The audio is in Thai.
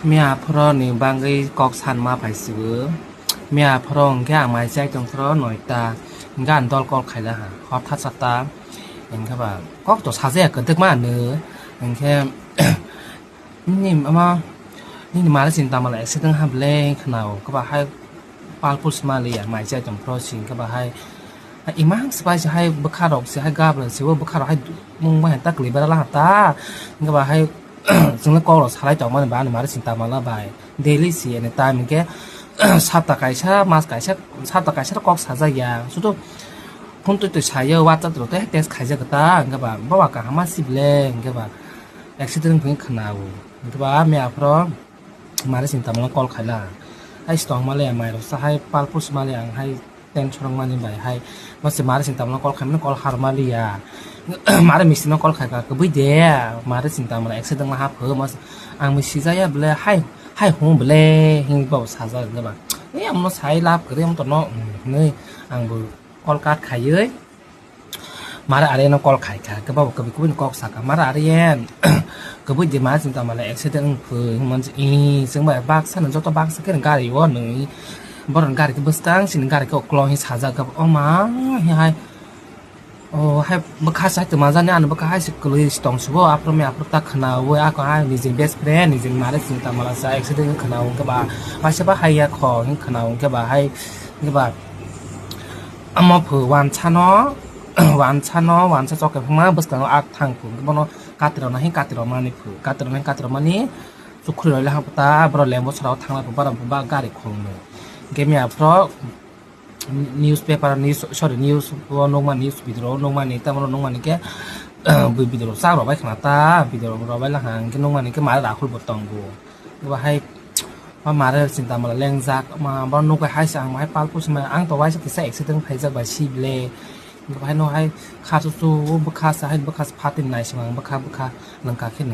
เมียพรอนี่บางไอ้กอกสันมาไผ่ซื้อเมียพรองแค่หมายแจ้งตรงทรอหน่อยตางานดอลกอลไข่ละหะฮอตทัศตาเห็นครับว่าก็ตัวซาเซ่เกิดตึกมากเนื้ออย่างแค่นี่มานี่มาแล้วสินตามมาแหละสิ่งที่ทำเล่นขนาดก็ว่าให้ปาลพุสมาเลยหมายแจ้งตรงพรอสิงก็ว่าให้อีมั้งสบายจะให้บุคคาดอกเสียให้กาบเลยสิว่าบุคคาดอกให้มึงไม่เห็นตะกลีบละหัตตาก็ว่าให้ซึ่งแล้วก็เราสไลด์จากมันบ้านมาได้สินตามมาละบายเดลี่เสียในตายมันแค่ชาตะไก่ชามาสไก่ชาตะไก่ชาก็สาใจยางสุดท้ายคนตัวใช้เยอะว่าจะตัวเทสไข่จะกระตาก็แบบเพราะว่าการหามาสิบเล่งก็แบบแอคซิเดนต์เพิ่งขนาดก็ว่าเมียเพราะมาได้สินตามมาก็ไข่ละให้สตองมาเลยไม่เราให้ปาลพุสมาเลยให้เต็นชงมานี่ใบให้มาสิมาได้สินตามมาก็ไข่ไม่ก็ฮาร์มาลียามาได้มิสซินก็ไข่ก็ไม่เดียมาได้สินตามมาแอคซิเดนต์มาหาเพิ่มมาอังมิสซิใจเบลให้หงเบลหิงบอกสาใจก็แบบเนี่ยมันใช้ลาบก็เรื่องตัวน้องนี่อังบุกอลกัดไข่เยอะมาได้อะไรน้องกอลไข่ค่ะก็บอกกับกูเป็นกอกสักมาได้อะไรเย็นก็พูดดีมาสินตามมาแอคซิเดนต์เพิ่มมันอีซึ่งแบบบักสั้นจนตัวบักสักแค่หนึ่งการอีกว่าหนึ่งบริการก็บัสตั้งสิหนึ่งการก็กลองให้สาใจกับอ๋อมาให้โอ้ให้บักข้าใช้ตัวมาจานเนี่ยอันบักข้าให้สิกลุยสตองชัวอัปโรเมียอัปโรตักขนาดว่าก็ให้นิจิเบสเฟรนนิจิมาได้สินตามมาแล้วใช้เอ็กซ์เดนขนาดก็บ่าว่าใช่ป่ะให้ยาคอขนาดก็บ่าให้ก็บ่าอามาเผื่อวันชาเนาะวันชาเนาะวันชาจอกกับพม่าบัสกันอักทางผมก็บอกเนาะการติดเรานะให้การติดเรามาในเผื่อการติดเราให้การติดเรามานี้สุขุเลยแล้วครับตาบริเลมว่าเราทางเราผมบ้าการอีกคนเลยเกมเนี่ยเพราะnewspaper news sorry news nongman news video nongman ni ta nongman ni ke video sa ro bai khana ta video ro bai la hang ke nongman ni ke ma da khul botong go ba hai ma ra sin ta ma leng jak ma ba no ka hai sang ma hai pal pu sama ang to wai sa sa accident phai jak ba chi ble ba hai no hai kha su ba kha sa hai ba kha phatin nai sang ba kha lang ka khen